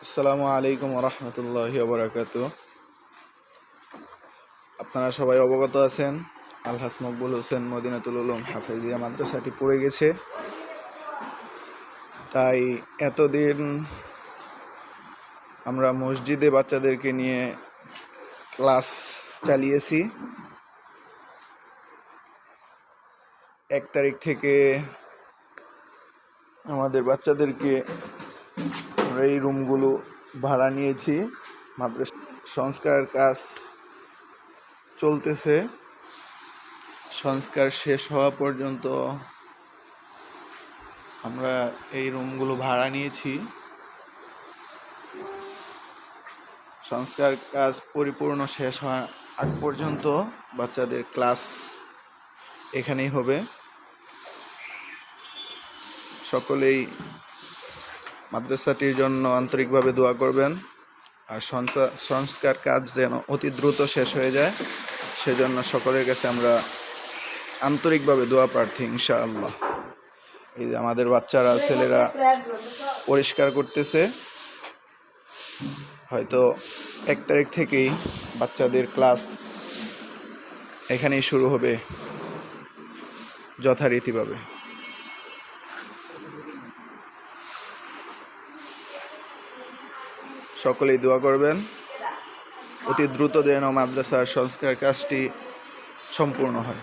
আসসালামু আলাইকুম রহমতুল্লাহি ওবরাকাতু। আপনারা সবাই অবগত আছেন, আলহাজ মকবুল হোসেন মদিনাতুল উলুম হাফেজিয়া মাদ্রাসাটি পড়ে গেছে। তাই এতদিন আমরা মসজিদে বাচ্চাদেরকে নিয়ে ক্লাস চালিয়েছি। 1 তারিখ থেকে আমাদের বাচ্চাদেরকে এই রুমগুলো ভাড়া নিয়েছি। মাদ্রাসা সংস্কার কাজ চলতেছে, সংস্কার শেষ হওয়া পর্যন্ত আমরা এই রুমগুলো ভাড়া নিয়েছি। সংস্কার কাজ পরিপূর্ণ শেষ হওয়ার আগ পর্যন্ত বাচ্চাদের ক্লাস এখানেই হবে। সকলেই মাদ্রাসাটির জন্য আন্তরিকভাবে দোয়া করবেন, আর সংস্কার কাজ যেন অতি দ্রুত শেষ হয়ে যায় সেজন্য সকলের কাছে আমরা আন্তরিকভাবে দোয়া প্রার্থী ইনশাআল্লাহ। এই যে আমাদের বাচ্চারা, ছেলেরা পরিষ্কার করতেছে। হয়তো 1 তারিখ থেকেই বাচ্চাদের ক্লাস এখানেই শুরু হবে যথারীতিভাবে। সকলেই দোয়া করবেন অতি দ্রুত যেন মাদ্রাসার সংস্কার কাজটি সম্পূর্ণ হয়।